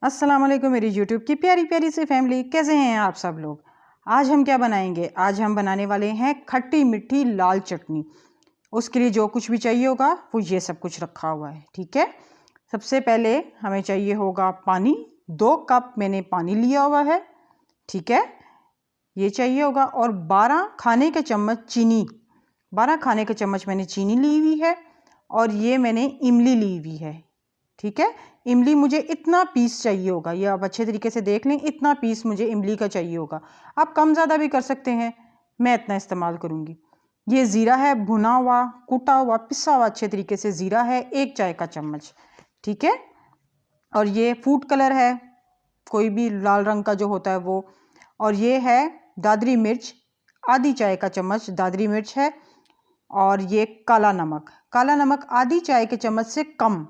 अस्सलाम वालेकुम मेरी यूट्यूब की प्यारी प्यारी सी फैमिली, कैसे हैं आप सब लोग। आज हम क्या बनाएंगे, आज हम बनाने वाले हैं खट्टी मीठी लाल चटनी। उसके लिए जो कुछ भी चाहिए होगा वो ये सब कुछ रखा हुआ है। ठीक है, सबसे पहले हमें चाहिए होगा पानी। 2 कप मैंने पानी लिया हुआ है। ठीक है, ये चाहिए होगा। और 12 खाने के चम्मच चीनी, 12 खाने के चम्मच मैंने चीनी ली हुई है। और ये मैंने इमली ली हुई है। ठीक है, इमली मुझे इतना पीस चाहिए होगा, ये आप अच्छे तरीके से देख लें, इतना पीस मुझे इमली का चाहिए होगा। आप कम ज़्यादा भी कर सकते हैं, मैं इतना इस्तेमाल करूँगी। ये ज़ीरा है, भुना हुआ, कूटा हुआ, पिसा हुआ अच्छे तरीके से ज़ीरा है, 1 चाय का चम्मच। ठीक है, और ये फूड कलर है, कोई भी लाल रंग का जो होता है वो। और ये है दादरी मिर्च, आधी चाय का चम्मच दादरी मिर्च है। और ये काला नमक, काला नमक आधी चाय के चम्मच से कम।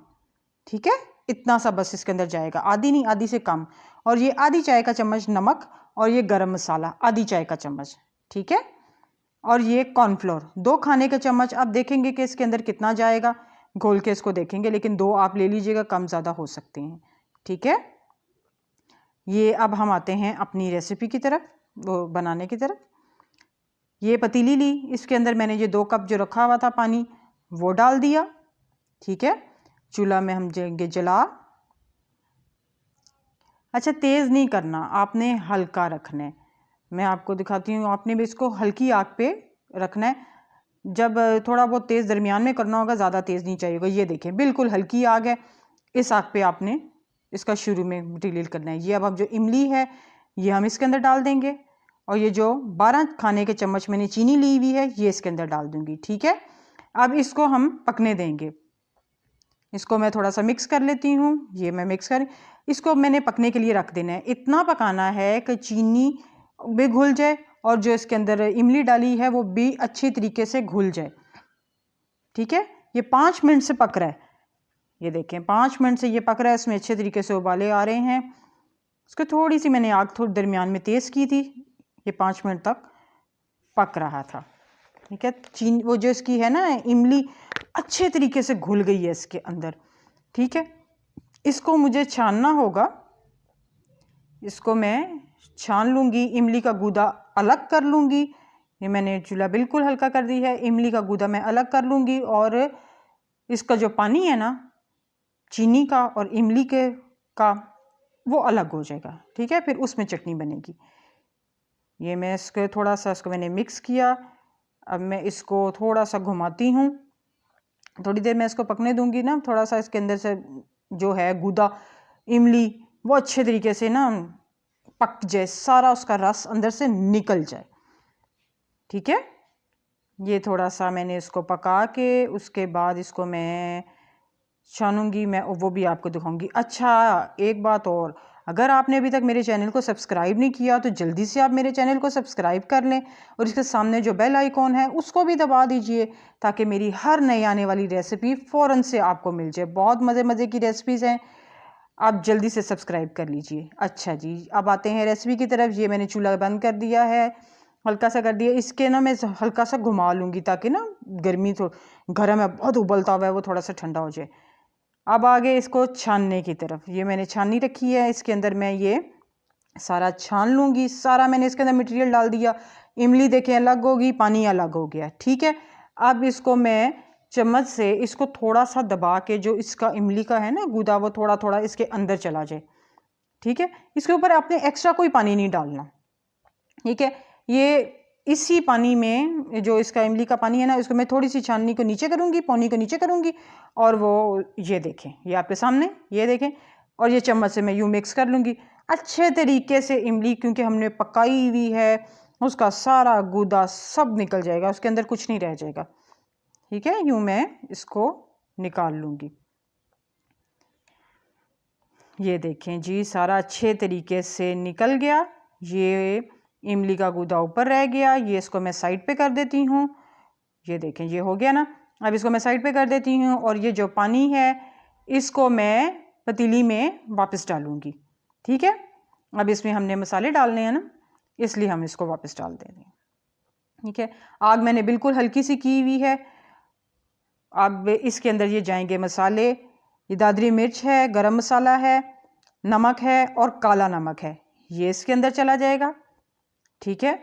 ठीक है, इतना सा बस इसके अंदर जाएगा, आधी नहीं, आधी से कम। और ये आधी चाय का चम्मच नमक। और ये गरम मसाला आधी चाय का चम्मच। ठीक है, और ये कॉर्नफ्लोर 2 खाने के चम्मच। आप देखेंगे कि इसके अंदर कितना जाएगा, घोल के इसको देखेंगे, लेकिन 2 आप ले लीजिएगा, कम ज़्यादा हो सकते हैं। ठीक है, ये अब हम आते हैं अपनी रेसिपी की तरफ, वो बनाने की तरफ। ये पतीली ली, इसके अंदर मैंने ये 2 कप जो रखा हुआ था पानी वो डाल दिया। ठीक है, चूल्हा में हम देंगे जला। अच्छा, तेज़ नहीं करना, आपने हल्का रखना है। मैं आपको दिखाती हूँ, आपने भी इसको हल्की आग पे रखना है। जब थोड़ा बहुत तेज़ दरमियान में करना होगा, ज़्यादा तेज़ नहीं चाहिए होगा। ये देखें, बिल्कुल हल्की आग है, इस आग पे आपने इसका शुरू में मटीरियल करना है। ये अब जो इमली है ये हम इसके अंदर डाल देंगे। और ये जो 12 खाने के चम्मच मैंने चीनी ली हुई है ये इसके अंदर डाल दूंगी। ठीक है, अब इसको हम पकने देंगे। इसको मैं थोड़ा सा मिक्स कर लेती हूँ, ये मैं मिक्स कर, इसको मैंने पकने के लिए रख देना है। इतना पकाना है कि चीनी भी घुल जाए और जो इसके अंदर इमली डाली है वो भी अच्छी तरीके से घुल जाए। ठीक है, ये 5 मिनट से पक रहा है, ये देखें 5 मिनट से ये पक रहा है, इसमें अच्छे तरीके से उबाले आ रहे हैं। उसको थोड़ी सी मैंने आग थोड़ी दरमियान में तेज़ की थी, ये 5 मिनट तक पक रहा था। ठीक है, चीनी वो जो इसकी है ना इमली अच्छे तरीके से घुल गई है इसके अंदर। ठीक है, इसको मुझे छानना होगा, इसको मैं छान लूँगी, इमली का गूदा अलग कर लूँगी। ये मैंने चूल्हा बिल्कुल हल्का कर दी है, इमली का गूदा मैं अलग कर लूँगी। और इसका जो पानी है ना चीनी का और इमली के का, वो अलग हो जाएगा। ठीक है, फिर उसमें चटनी बनेगी। ये मैं इसको थोड़ा सा इसको मैंने मिक्स किया। अब मैं इसको थोड़ा सा घुमाती हूँ, थोड़ी देर मैं इसको पकने दूंगी ना, थोड़ा सा इसके अंदर से जो है गूदा इमली वो अच्छे तरीके से ना पक जाए, सारा उसका रस अंदर से निकल जाए। ठीक है, ये थोड़ा सा मैंने इसको पका के उसके बाद इसको मैं छानूंगी, मैं वो भी आपको दिखाऊंगी। अच्छा, एक बात और, अगर आपने अभी तक मेरे चैनल को सब्सक्राइब नहीं किया तो जल्दी से आप मेरे चैनल को सब्सक्राइब कर लें और इसके सामने जो बेल आइकॉन है उसको भी दबा दीजिए, ताकि मेरी हर नई आने वाली रेसिपी फ़ौरन से आपको मिल जाए। बहुत मज़े मज़े की रेसिपीज़ हैं, आप जल्दी से सब्सक्राइब कर लीजिए। अच्छा जी, अब आते हैं रेसिपी की तरफ। ये मैंने चूल्हा बंद कर दिया है, हल्का सा कर दिया। इसके ना मैं हल्का सा घुमा लूँगी ताकि ना गर्मी गर्म है, बहुत उबलता हुआ है, वो थोड़ा सा ठंडा हो जाए। अब आगे इसको छानने की तरफ, ये मैंने छाननी रखी है, इसके अंदर मैं ये सारा छान लूँगी। सारा मैंने इसके अंदर मटेरियल डाल दिया। इमली देखें अलग होगी, पानी अलग हो गया। ठीक है, अब इसको मैं चम्मच से इसको थोड़ा सा दबा के, जो इसका इमली का है ना गूदा, वो थोड़ा थोड़ा इसके अंदर चला जाए। ठीक है, इसके ऊपर आपने एक्स्ट्रा कोई पानी नहीं डालना। ठीक है, ये इसी पानी में जो इसका इमली का पानी है ना, इसको मैं थोड़ी सी छाननी को नीचे करूँगी, पौनी को नीचे करूँगी। और वो ये देखें, ये आपके सामने ये देखें। और ये चम्मच से मैं यूँ मिक्स कर लूँगी अच्छे तरीके से। इमली क्योंकि हमने पकाई हुई है, उसका सारा गूदा सब निकल जाएगा, उसके अंदर कुछ नहीं रह जाएगा। ठीक है, यूँ मैं इसको निकाल लूँगी। ये देखें जी, सारा अच्छे तरीके से निकल गया। ये इमली का गूदा ऊपर रह गया, ये इसको मैं साइड पे कर देती हूँ। ये देखें, ये हो गया ना। अब इसको मैं साइड पे कर देती हूँ और ये जो पानी है इसको मैं पतीली में वापस डालूँगी। ठीक है, अब इसमें हमने मसाले डालने हैं ना, इसलिए हम इसको वापस डाल दे रहे हैं। ठीक है, आग मैंने बिल्कुल हल्की सी की हुई है। अब इसके अंदर ये जाएंगे मसाले, ये दादरी मिर्च है, गरम मसाला है, नमक है और काला नमक है, ये इसके अंदर चला जाएगा। ठीक है,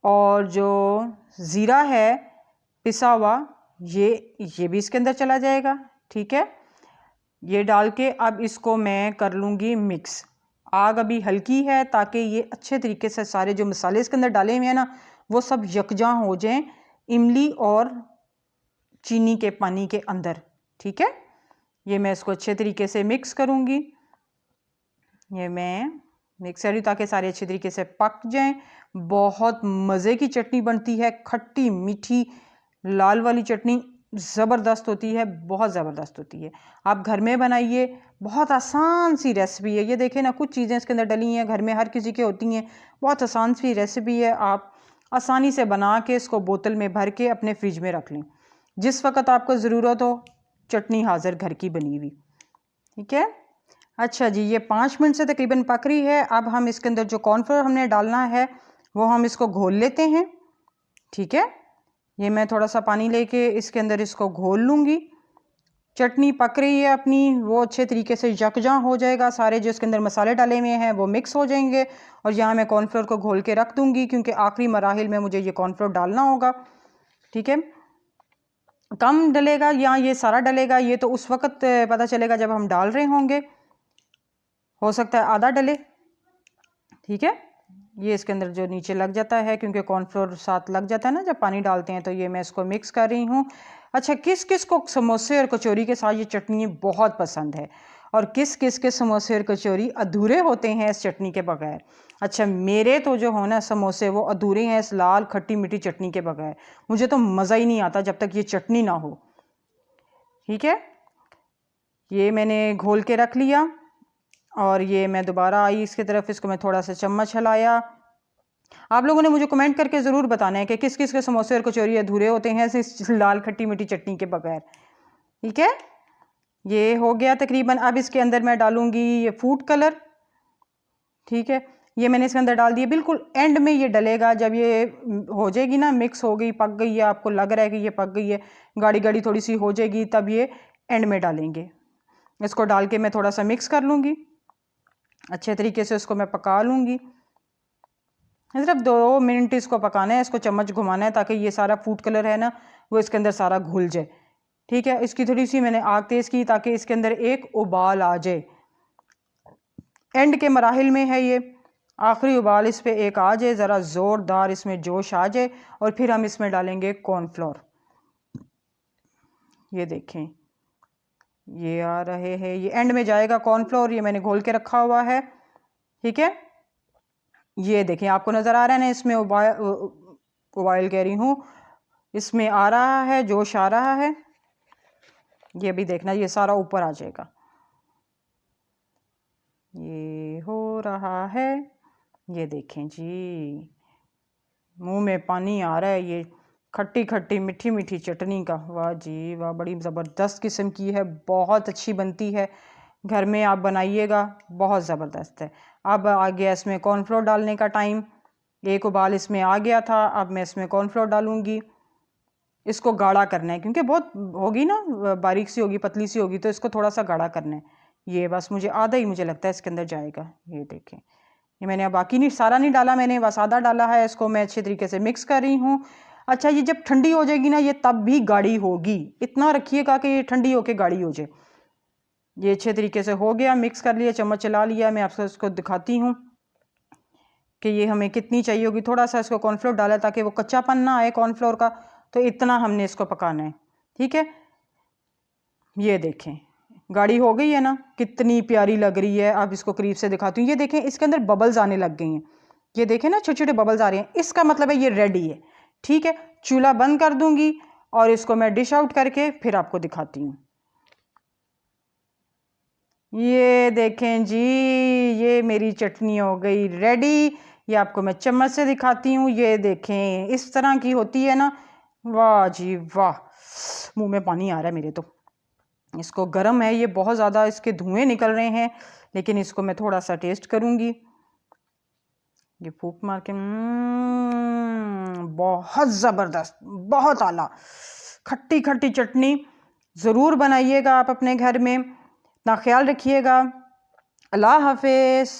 और जो ज़ीरा है पिसा हुआ ये भी इसके अंदर चला जाएगा। ठीक है, ये डाल के अब इसको मैं कर लूँगी मिक्स। आग अभी हल्की है ताकि ये अच्छे तरीके से सारे जो मसाले इसके अंदर डाले हुए हैं ना वो सब यकजां हो जाएं इमली और चीनी के पानी के अंदर। ठीक है, ये मैं इसको अच्छे तरीके से मिक्स करूँगी। ये मैं मिक्स कर रही हूँ ताकि सारे अच्छे तरीके से पक जाएं। बहुत मज़े की चटनी बनती है, खट्टी मीठी लाल वाली चटनी ज़बरदस्त होती है, बहुत ज़बरदस्त होती है। आप घर में बनाइए, बहुत आसान सी रेसिपी है। ये देखें ना, कुछ चीज़ें इसके अंदर डली हैं, घर में हर किसी के होती हैं। बहुत आसान सी रेसिपी है, आप आसानी से बना के इसको बोतल में भर के अपने फ्रिज में रख लें। जिस वक्त आपको ज़रूरत हो चटनी हाज़िर घर की बनी हुई। ठीक है, अच्छा जी, ये 5 मिनट से तकरीबन पक रही है। अब हम इसके अंदर जो कॉर्नफ्लोर हमने डालना है वो हम इसको घोल लेते हैं। ठीक है, ये मैं थोड़ा सा पानी लेके इसके अंदर इसको घोल लूँगी। चटनी पक रही है अपनी, वो अच्छे तरीके से यकजां हो जाएगा, सारे जो इसके अंदर मसाले डाले हुए हैं वो मिक्स हो जाएंगे। और यहाँ मैं कॉर्नफ्लोर को घोल के रख दूँगी क्योंकि आखिरी मराहिल में मुझे ये कॉर्नफ्लोर डालना होगा। ठीक है, कम डलेगा या ये सारा डलेगा ये तो उस वक्त पता चलेगा जब हम डाल रहे होंगे, हो सकता है आधा डले। ठीक है, ये इसके अंदर जो नीचे लग जाता है क्योंकि कॉर्नफ्लोर साथ लग जाता है ना जब पानी डालते हैं, तो ये मैं इसको मिक्स कर रही हूँ। अच्छा, किस किस को समोसे और कचौरी के साथ ये चटनी बहुत पसंद है और किस किस के समोसे और कचौरी अधूरे होते हैं इस चटनी के बगैर। अच्छा, मेरे तो जो हो ना समोसे वो अधूरे हैं इस लाल खट्टी मीठी चटनी के बगैर। मुझे तो मज़ा ही नहीं आता जब तक ये चटनी ना हो। ठीक है, ये मैंने घोल के रख लिया और ये मैं दोबारा आई इसकी तरफ, इसको मैं थोड़ा सा चम्मच हिलाया। आप लोगों ने मुझे कमेंट करके ज़रूर बताना है कि किस किस के समोसे और कचौरी अधूरे होते हैं इस लाल खट्टी मीठी चटनी के बगैर। ठीक है, ये हो गया तकरीबन। अब इसके अंदर मैं डालूंगी ये फूड कलर। ठीक है, ये मैंने इसके अंदर डाल दिया, बिल्कुल एंड में ये डलेगा जब ये हो जाएगी ना, मिक्स हो गई, पक गई है, आपको लग रहा है कि ये पक गई है, गाढ़ी गाढ़ी थोड़ी सी हो जाएगी, तब ये एंड में डालेंगे। इसको डाल के मैं थोड़ा सा मिक्स कर लूँगी, अच्छे तरीके से इसको मैं पका लूँगी। सिर्फ 2 मिनट इसको पकाना है, इसको चम्मच घुमाना है ताकि ये सारा फूड कलर है ना वो इसके अंदर सारा घुल जाए। ठीक है, इसकी थोड़ी सी मैंने आग तेज़ की ताकि इसके अंदर एक उबाल आ जाए। एंड के मराहिल में है ये, आखिरी उबाल इस पे एक आ जाए, ज़रा ज़ोरदार इसमें जोश आ जाए और फिर हम इसमें डालेंगे कॉर्नफ्लोर। ये देखें, ये आ रहे हैं, ये एंड में जाएगा कॉर्नफ्लोर, ये मैंने घोल के रखा हुआ है। ठीक है, ये देखें, आपको नज़र आ रहा है ना, इसमें उबाइल कह रही हूँ, इसमें आ रहा है, जोश आ रहा है। ये भी देखना, ये सारा ऊपर आ जाएगा। ये हो रहा है, ये देखें जी, मुंह में पानी आ रहा है। ये खट्टी खट्टी मीठी मीठी चटनी का, वाह जी वाह, बड़ी ज़बरदस्त किस्म की है, बहुत अच्छी बनती है। घर में आप बनाइएगा, बहुत ज़बरदस्त है। अब आ गया इसमें कॉर्नफ्लोर डालने का टाइम। एक उबाल इसमें आ गया था, अब मैं इसमें कॉर्नफ्लोर डालूंगी। इसको गाढ़ा करना है क्योंकि बहुत होगी ना, बारीक सी होगी, पतली सी होगी, तो इसको थोड़ा सा गाढ़ा करना है। ये बस मुझे आधा ही मुझे लगता है इसके अंदर जाएगा। ये देखें, ये मैंने अब बाकी नहीं, सारा नहीं डाला मैंने, बस आधा डाला है। इसको मैं अच्छे तरीके से मिक्स कर रही हूँ। अच्छा, ये जब ठंडी हो जाएगी ना ये तब भी गाढ़ी होगी, इतना रखिएगा कि ये ठंडी होके गाढ़ी हो जाए। ये अच्छे तरीके से हो गया, मिक्स कर लिया, चम्मच चला लिया। मैं आपको इसको दिखाती हूँ कि ये हमें कितनी चाहिए होगी। थोड़ा सा इसको कॉर्नफ्लोर डाला ताकि वो कच्चापन ना आए कॉर्नफ्लोर का, तो इतना हमने इसको पकाना है। ठीक है, ये देखें, गाढ़ी हो गई है ना, कितनी प्यारी लग रही है। अब इसको करीब से दिखाती हूँ, ये देखें, इसके अंदर बबल्स आने लग गए हैं। ये देखें ना, छोटे छोटे बबल्स आ रहे हैं, इसका मतलब है ये रेडी है। ठीक है, चूल्हा बंद कर दूंगी और इसको मैं डिश आउट करके फिर आपको दिखाती हूँ। ये देखें जी, ये मेरी चटनी हो गई रेडी। ये आपको मैं चम्मच से दिखाती हूँ, ये देखें इस तरह की होती है ना, वाह जी वाह, मुंह में पानी आ रहा है मेरे तो। इसको गर्म है ये, बहुत ज़्यादा इसके धुएं निकल रहे हैं, लेकिन इसको मैं थोड़ा सा टेस्ट करूँगी। ये फूक मार के, बहुत ज़बरदस्त, बहुत आला खट्टी खट्टी चटनी। ज़रूर बनाइएगा आप अपने घर में, ना ख्याल रखिएगा अल्लाह हाफिज़।